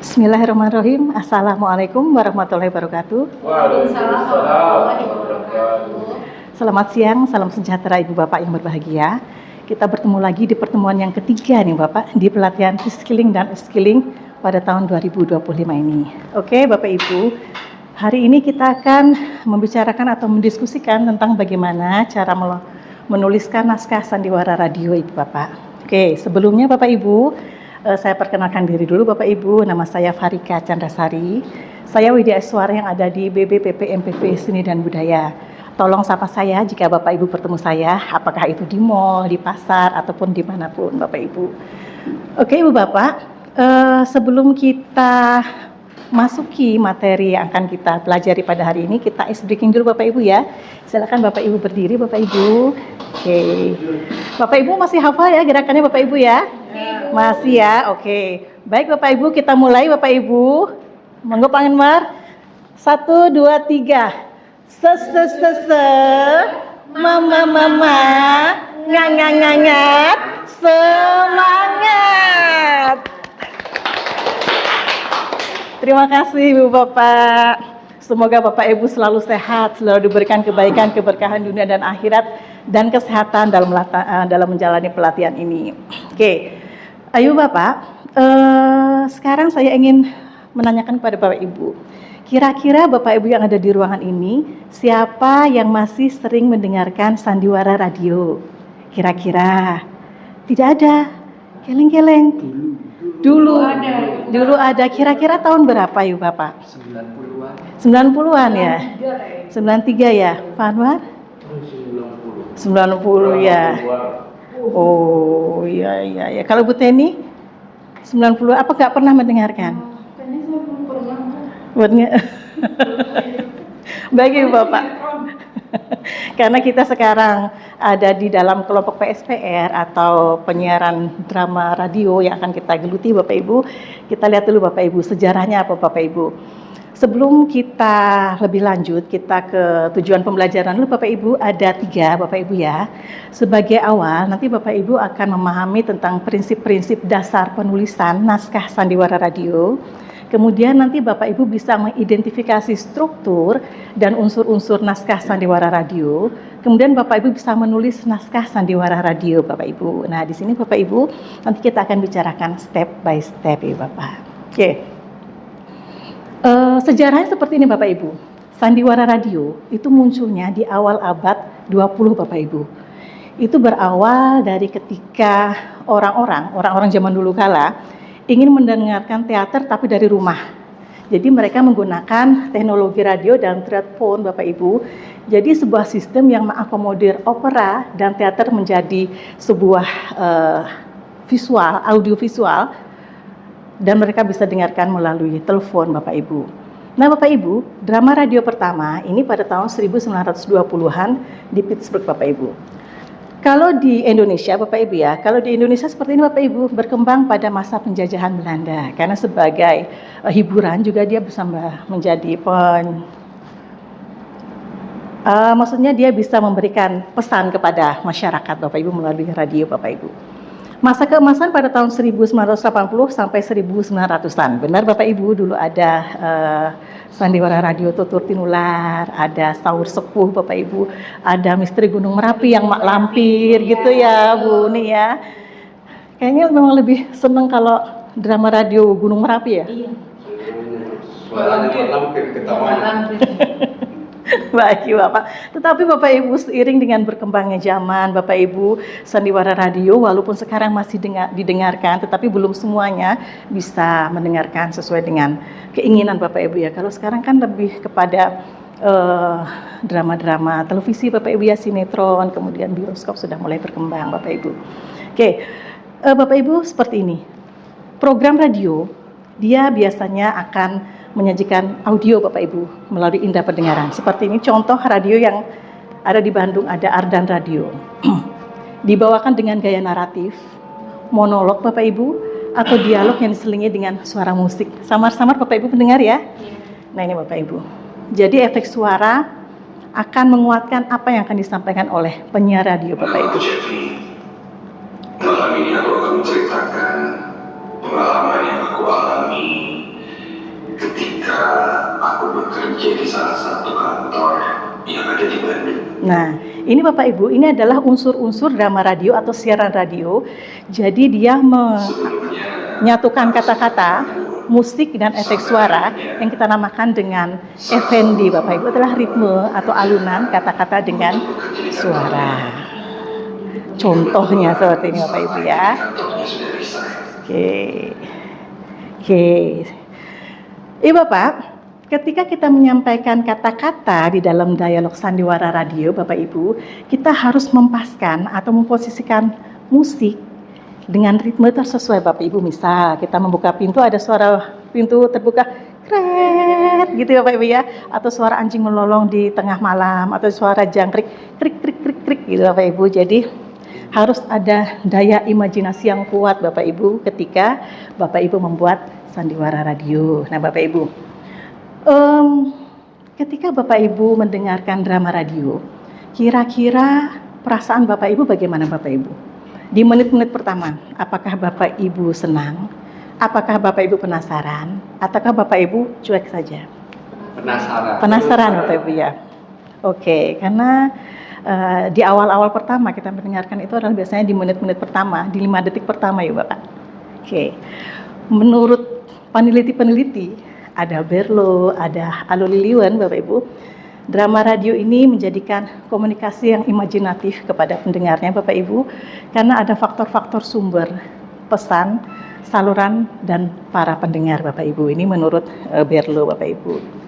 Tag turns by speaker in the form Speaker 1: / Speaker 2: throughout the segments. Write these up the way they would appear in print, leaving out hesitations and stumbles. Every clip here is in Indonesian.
Speaker 1: Bismillahirrahmanirrahim. Assalamualaikum warahmatullahi wabarakatuh.
Speaker 2: Waalaikumsalam warahmatullahi wabarakatuh.
Speaker 1: Selamat siang, salam sejahtera Ibu Bapak yang berbahagia. Kita bertemu lagi di pertemuan yang ketiga nih Bapak, di pelatihan reskilling dan upskilling pada tahun 2025 ini. Oke Bapak Ibu, hari ini kita akan membicarakan atau mendiskusikan tentang bagaimana cara menuliskan naskah sandiwara radio Ibu Bapak. Oke, sebelumnya Bapak Ibu, saya perkenalkan diri dulu Bapak Ibu, nama saya Farika Chandrasari. Saya Widya Eswara yang ada di BBPP MPV Seni dan Budaya. Tolong sapa saya jika Bapak Ibu bertemu saya, apakah itu di mall, di pasar, ataupun dimanapun Bapak Ibu. Oke Ibu Bapak, sebelum kita masuki materi yang akan kita pelajari pada hari ini, kita ice breaking dulu Bapak Ibu ya. Silakan Bapak Ibu berdiri Bapak Ibu. Oke. Bapak Ibu masih hafal ya gerakannya Bapak Ibu ya? Masih ya, oke. Baik Bapak Ibu, kita mulai Bapak Ibu. Monggo Pak Enmar. 1, 2, 3. Mama, ngangat, semangat. Terima kasih Ibu Bapak. Semoga Bapak Ibu selalu sehat, selalu diberikan kebaikan, keberkahan dunia dan akhirat, dan kesehatan dalam menjalani pelatihan ini. Oke, ayo Bapak, sekarang saya ingin menanyakan kepada Bapak Ibu. Kira-kira Bapak Ibu yang ada di ruangan ini, siapa yang masih sering mendengarkan sandiwara radio? Kira-kira? Tidak ada. Keleng-keleng. Dulu ada. Kira-kira tahun berapa yuk Bapak?
Speaker 2: 90-an.
Speaker 1: 90-an ya? 93 ya? Pak Anwar? 90 ya. Oh iya. Kalau Bu Teni? 90, apa nggak pernah mendengarkan?
Speaker 2: Kayaknya saya belum pernah.
Speaker 1: Baik Ibu Bapak. Karena kita sekarang ada di dalam kelompok PSPR atau penyiaran drama radio yang akan kita geluti Bapak Ibu. Kita lihat dulu Bapak Ibu, sejarahnya apa Bapak Ibu. Sebelum kita lebih lanjut, kita ke tujuan pembelajaran dulu Bapak Ibu, ada 3 Bapak Ibu ya. Sebagai awal, nanti Bapak Ibu akan memahami tentang prinsip-prinsip dasar penulisan naskah sandiwara radio. Kemudian nanti Bapak Ibu bisa mengidentifikasi struktur dan unsur-unsur naskah sandiwara radio. Kemudian Bapak Ibu bisa menulis naskah sandiwara radio Bapak Ibu. Nah, di sini Bapak Ibu nanti kita akan bicarakan step by step ya Bapak. Oke. Sejarahnya seperti ini Bapak Ibu. Sandiwara radio itu munculnya di awal abad 20 Bapak Ibu. Itu berawal dari ketika orang-orang zaman dulu kala ingin mendengarkan teater tapi dari rumah. Jadi mereka menggunakan teknologi radio dan telepon Bapak Ibu. Jadi sebuah sistem yang mengakomodir opera dan teater menjadi sebuah audio visual, dan mereka bisa dengarkan melalui telepon Bapak Ibu. Nah Bapak Ibu, drama radio pertama ini pada tahun 1920-an di Pittsburgh Bapak Ibu. Kalau di Indonesia Bapak Ibu ya, kalau di Indonesia seperti ini Bapak Ibu, berkembang pada masa penjajahan Belanda. Karena sebagai hiburan juga dia bisa menjadi maksudnya dia bisa memberikan pesan kepada masyarakat Bapak Ibu melalui radio Bapak Ibu. Masa keemasan pada tahun 1980 sampai 1900-an. Benar Bapak Ibu, dulu ada sandiwara radio Tutur Tinular, ada Saur Sepuh Bapak Ibu, ada Misteri Gunung Merapi yang mak lampir gitu ya Bu nih ya. Kayaknya memang lebih seneng kalau drama radio Gunung Merapi ya.
Speaker 2: Iya.
Speaker 3: Suaranya mak lampir ketawanya.
Speaker 1: Baik Bapak. Tetapi Bapak Ibu, seiring dengan berkembangnya zaman Bapak Ibu, sandiwara radio walaupun sekarang masih didengarkan, tetapi belum semuanya bisa mendengarkan sesuai dengan keinginan Bapak Ibu ya. Kalau sekarang kan lebih kepada drama-drama televisi Bapak Ibu ya, sinetron, kemudian bioskop sudah mulai berkembang Bapak Ibu. Oke, Bapak Ibu seperti ini. Program radio dia biasanya akan menyajikan audio Bapak Ibu melalui indera pendengaran. Seperti ini contoh radio yang ada di Bandung, ada Ardan Radio. Dibawakan dengan gaya naratif, monolog Bapak Ibu, atau dialog yang diselingi dengan suara musik. Samar-samar Bapak Ibu mendengar ya? Nah ini Bapak Ibu. Jadi efek suara akan menguatkan apa yang akan disampaikan oleh penyiar radio Bapak Ibu.
Speaker 4: Jadi, malam ini aku akan menceritakan pengalaman yang aku alami menjadi salah satu kantor yang ada di Bandung.
Speaker 1: Nah, ini Bapak Ibu, ini adalah unsur-unsur drama radio atau siaran radio. Jadi dia menyatukan kata-kata, musik dan efek suara yang kita namakan dengan FND. Bapak Ibu adalah ritme atau alunan kata-kata dengan suara. Contohnya seperti ini Bapak Ibu ya. Oke. Bapak, ketika kita menyampaikan kata-kata di dalam dialog sandiwara radio, Bapak Ibu, kita harus mempaskan atau memposisikan musik dengan ritme tersesuai, Bapak Ibu. Misal kita membuka pintu, ada suara pintu terbuka, kret, gitu ya Bapak Ibu ya. Atau suara anjing melolong di tengah malam, atau suara jangkrik, krik, krik, krik, krik, gitu Bapak Ibu. Jadi harus ada daya imajinasi yang kuat Bapak Ibu ketika Bapak Ibu membuat sandiwara radio. Nah Bapak Ibu, ketika Bapak Ibu mendengarkan drama radio, kira-kira perasaan Bapak Ibu bagaimana Bapak Ibu? Di menit-menit pertama, apakah Bapak Ibu senang? Apakah Bapak Ibu penasaran? Ataukah Bapak Ibu cuek saja?
Speaker 3: Penasaran.
Speaker 1: Penasaran Bapak Ibu ya? Oke, karena di awal-awal pertama kita mendengarkan itu adalah biasanya di menit-menit pertama, di 5 detik pertama ya Bapak. Oke, menurut peneliti-peneliti, ada Berlo, ada Alo Liliwan Bapak Ibu, drama radio ini menjadikan komunikasi yang imajinatif kepada pendengarnya Bapak Ibu, karena ada faktor-faktor sumber, pesan, saluran, dan para pendengar Bapak Ibu. Ini menurut Berlo Bapak Ibu.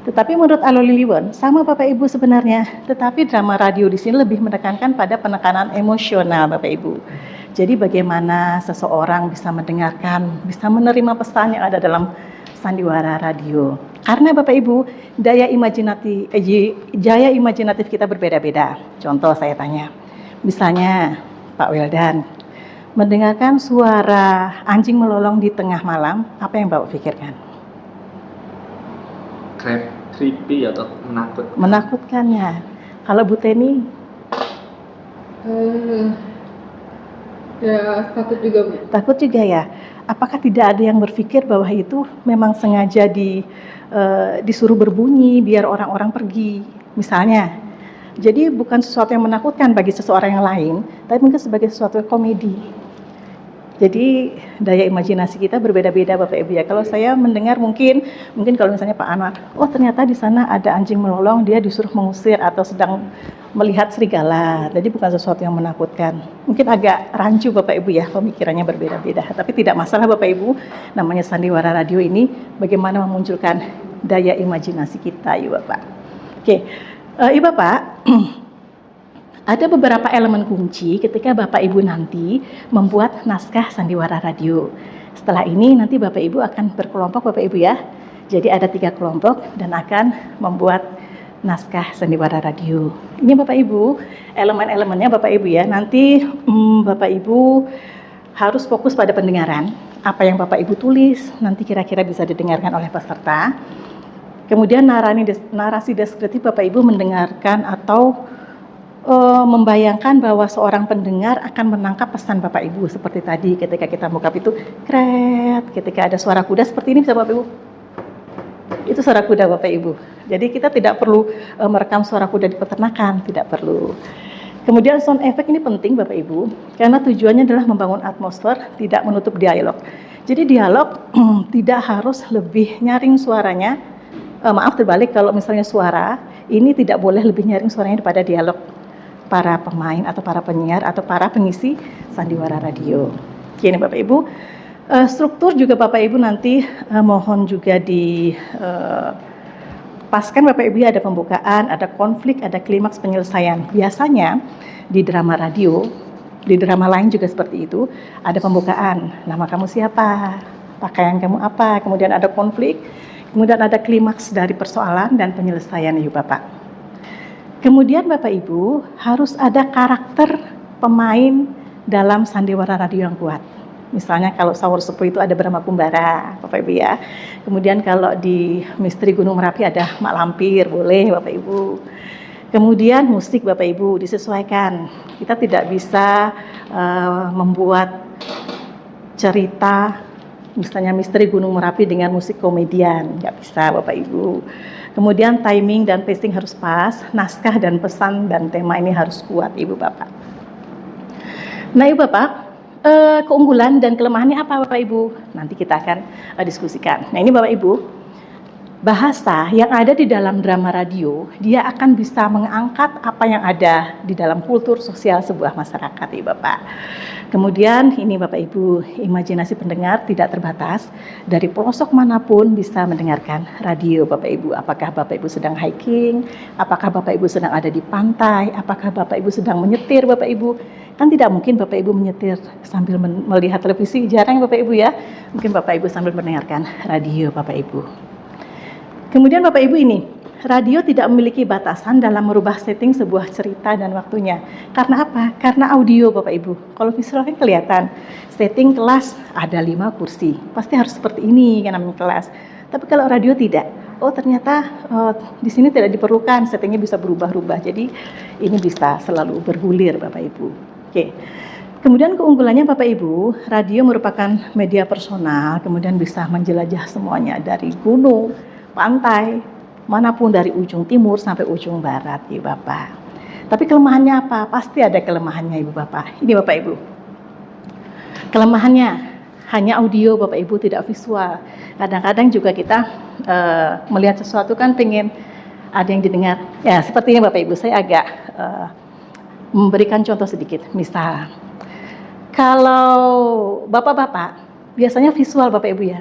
Speaker 1: Tetapi menurut Alo Liliwan, sama Bapak Ibu sebenarnya, tetapi drama radio di sini lebih menekankan pada penekanan emosional Bapak Ibu. Jadi bagaimana seseorang bisa mendengarkan, bisa menerima pesan yang ada dalam sandiwara radio. Karena Bapak Ibu, daya imajinatif kita berbeda-beda. Contoh saya tanya, misalnya Pak Wildan, mendengarkan suara anjing melolong di tengah malam, apa yang Bapak pikirkan?
Speaker 2: Creepy atau menakutkan?
Speaker 1: Menakutkannya. Kalau Bu Teni?
Speaker 2: Ya takut juga Bu.
Speaker 1: Takut juga ya. Apakah tidak ada yang berpikir bahwa itu memang sengaja disuruh berbunyi biar orang-orang pergi, misalnya? Jadi bukan sesuatu yang menakutkan bagi seseorang yang lain, tapi mungkin sebagai sesuatu komedi. Jadi daya imajinasi kita berbeda-beda Bapak Ibu ya. Kalau saya mendengar mungkin kalau misalnya Pak Anwar, oh ternyata di sana ada anjing melolong, dia disuruh mengusir atau sedang melihat serigala. Jadi bukan sesuatu yang menakutkan. Mungkin agak rancu Bapak Ibu ya, pemikirannya berbeda-beda. Tapi tidak masalah Bapak Ibu, namanya sandiwara radio ini bagaimana memunculkan daya imajinasi kita ya Bapak. Oke, Bapak, ada beberapa elemen kunci ketika Bapak Ibu nanti membuat naskah sandiwara radio. Setelah ini nanti Bapak Ibu akan berkelompok Bapak Ibu ya. Jadi ada 3 kelompok dan akan membuat naskah sandiwara radio. Ini Bapak Ibu, elemen-elemennya Bapak Ibu ya. Nanti Bapak Ibu harus fokus pada pendengaran. Apa yang Bapak Ibu tulis nanti kira-kira bisa didengarkan oleh peserta. Kemudian narasi deskriptif Bapak Ibu mendengarkan atau membayangkan bahwa seorang pendengar akan menangkap pesan Bapak Ibu seperti tadi ketika kita buka pintu, kret, ketika ada suara kuda seperti ini bisa Bapak Ibu. Itu suara kuda Bapak Ibu. Jadi kita tidak perlu merekam suara kuda di peternakan, tidak perlu. Kemudian sound effect ini penting Bapak Ibu, karena tujuannya adalah membangun atmosfer, tidak menutup dialog. Jadi dialog tidak harus lebih nyaring suaranya. Maaf terbalik, kalau misalnya suara ini tidak boleh lebih nyaring suaranya daripada dialog para pemain atau para penyiar atau para pengisi sandiwara radio. Ini Bapak Ibu, struktur juga Bapak Ibu nanti mohon juga dipaskan Bapak Ibu ada pembukaan, ada konflik, ada klimaks penyelesaian. Biasanya di drama radio, di drama lain juga seperti itu, ada pembukaan, nama kamu siapa, pakaian kamu apa, kemudian ada konflik, kemudian ada klimaks dari persoalan dan penyelesaian ya Bapak. Kemudian Bapak Ibu harus ada karakter pemain dalam sandiwara radio yang kuat. Misalnya kalau Sawur Sepuh itu ada Brahma Kumbara, Bapak Ibu ya. Kemudian kalau di Misteri Gunung Merapi ada Mak Lampir, boleh Bapak Ibu. Kemudian musik Bapak Ibu disesuaikan. Kita tidak bisa membuat cerita misalnya Misteri Gunung Merapi dengan musik komedian, nggak bisa Bapak Ibu. Kemudian timing dan pacing harus pas, naskah dan pesan dan tema ini harus kuat Ibu Bapak. Nah Ibu Bapak, keunggulan dan kelemahannya apa Bapak Ibu? Nanti kita akan diskusikan. Nah ini Bapak Ibu, bahasa yang ada di dalam drama radio, dia akan bisa mengangkat apa yang ada di dalam kultur sosial sebuah masyarakat Ibu Bapak. Kemudian ini Bapak Ibu, imajinasi pendengar tidak terbatas, dari pelosok manapun bisa mendengarkan radio Bapak Ibu. Apakah Bapak Ibu sedang hiking, apakah Bapak Ibu sedang ada di pantai, apakah Bapak Ibu sedang menyetir Bapak Ibu. Kan tidak mungkin Bapak Ibu menyetir sambil melihat televisi, jarang Bapak Ibu ya. Mungkin Bapak Ibu sambil mendengarkan radio Bapak Ibu. Kemudian Bapak Ibu ini, radio tidak memiliki batasan dalam merubah setting sebuah cerita dan waktunya. Karena apa? Karena audio Bapak Ibu. Kalau visual kan kelihatan, setting kelas ada 5 kursi. Pasti harus seperti ini kan namanya kelas. Tapi kalau radio tidak. Oh ternyata di sini tidak diperlukan, settingnya bisa berubah-ubah. Jadi ini bisa selalu bergulir Bapak Ibu. Oke. Kemudian keunggulannya Bapak Ibu, radio merupakan media personal, kemudian bisa menjelajah semuanya dari gunung, pantai, manapun dari ujung timur sampai ujung barat Ibu Bapak. Tapi kelemahannya apa? Pasti ada kelemahannya Ibu Bapak. Ini Bapak Ibu. Kelemahannya hanya audio Bapak Ibu, tidak visual. Kadang-kadang juga kita melihat sesuatu kan pengen ada yang didengar. Ya seperti ini Bapak Ibu, saya agak memberikan contoh sedikit. Misal, kalau bapak-bapak biasanya visual Bapak Ibu ya.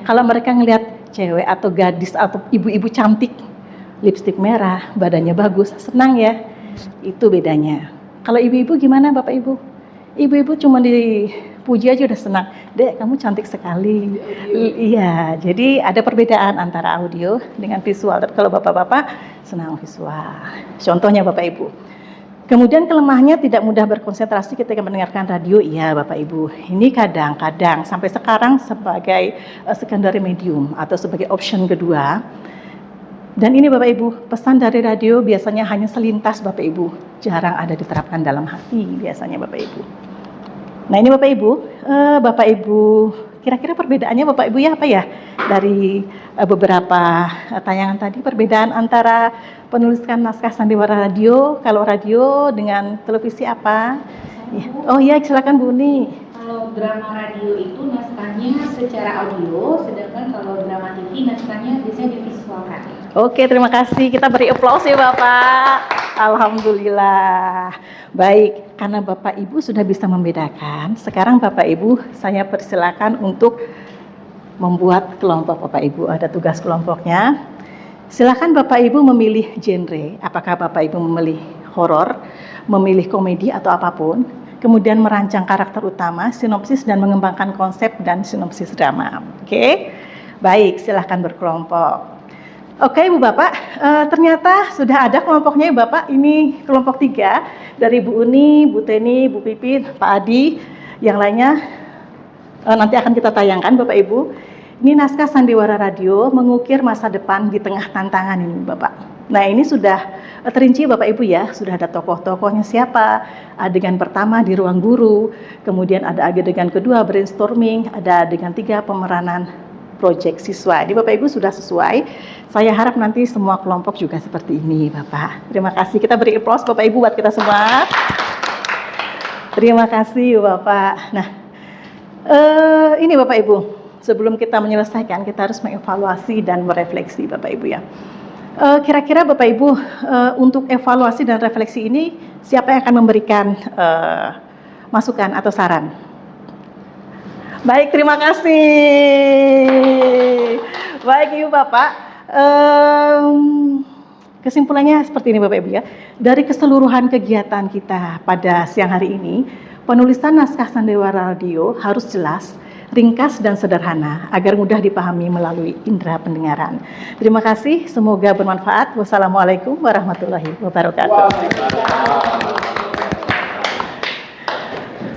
Speaker 1: Kalau mereka ngelihat cewek atau gadis atau ibu-ibu cantik, lipstik merah, badannya bagus, senang ya. Itu bedanya. Kalau ibu-ibu gimana Bapak Ibu? Ibu-ibu cuma dipuji aja udah senang. Dek, kamu cantik sekali. Iya, jadi ada perbedaan antara audio dengan visual. Tapi kalau bapak-bapak senang visual. Contohnya Bapak Ibu. Kemudian kelemahannya tidak mudah berkonsentrasi ketika mendengarkan radio. Iya Bapak Ibu, ini kadang-kadang sampai sekarang sebagai secondary medium atau sebagai option kedua. Dan ini Bapak Ibu, pesan dari radio biasanya hanya selintas Bapak Ibu, jarang ada diterapkan dalam hati biasanya Bapak Ibu. Nah ini Bapak Ibu, kira-kira perbedaannya Bapak Ibu ya apa ya? Dari beberapa tayangan tadi, perbedaan antara penuliskan naskah sandiwara radio, kalau radio dengan televisi apa? Oh iya, silakan Bu Uni.
Speaker 5: Kalau drama radio itu naskahnya secara audio, sedangkan kalau drama TV naskahnya biasanya divisualkan.
Speaker 1: Oke, terima kasih. Kita beri aplaus ya Bapak. Alhamdulillah. Baik, karena Bapak Ibu sudah bisa membedakan, sekarang Bapak Ibu saya persilakan untuk membuat kelompok Bapak Ibu. Ada tugas kelompoknya. Silakan Bapak Ibu memilih genre. Apakah Bapak Ibu memilih horor, memilih komedi atau apapun. Kemudian merancang karakter utama, sinopsis dan mengembangkan konsep dan sinopsis drama. Oke? Baik, silakan berkelompok. Oke Ibu Bapak, ternyata sudah ada kelompoknya Ibu Bapak. Ini kelompok 3 dari Bu Uni, Bu Teni, Bu Pipit, Pak Adi. Yang lainnya nanti akan kita tayangkan Bapak Ibu. Ini naskah sandiwara radio mengukir masa depan di tengah tantangan ini Bapak. Nah ini sudah terinci Bapak Ibu ya, sudah ada tokoh-tokohnya siapa, adegan pertama di ruang guru, kemudian ada adegan kedua brainstorming, ada adegan 3 pemeranan proyek siswa. Jadi Bapak Ibu sudah sesuai. Saya harap nanti semua kelompok juga seperti ini Bapak. Terima kasih, kita beri aplaus Bapak Ibu buat kita semua. Terima kasih Bapak. Nah ini Bapak Ibu, sebelum kita menyelesaikan kita harus mengevaluasi dan merefleksi Bapak Ibu ya. Kira-kira Bapak Ibu untuk evaluasi dan refleksi ini siapa yang akan memberikan masukan atau saran? Baik, terima kasih. Baik Ibu Bapak, kesimpulannya seperti ini Bapak Ibu ya. Dari keseluruhan kegiatan kita pada siang hari ini, penulisan naskah sandiwara radio harus jelas, ringkas dan sederhana agar mudah dipahami melalui indera pendengaran. Terima kasih, semoga bermanfaat. Wassalamualaikum warahmatullahi wabarakatuh.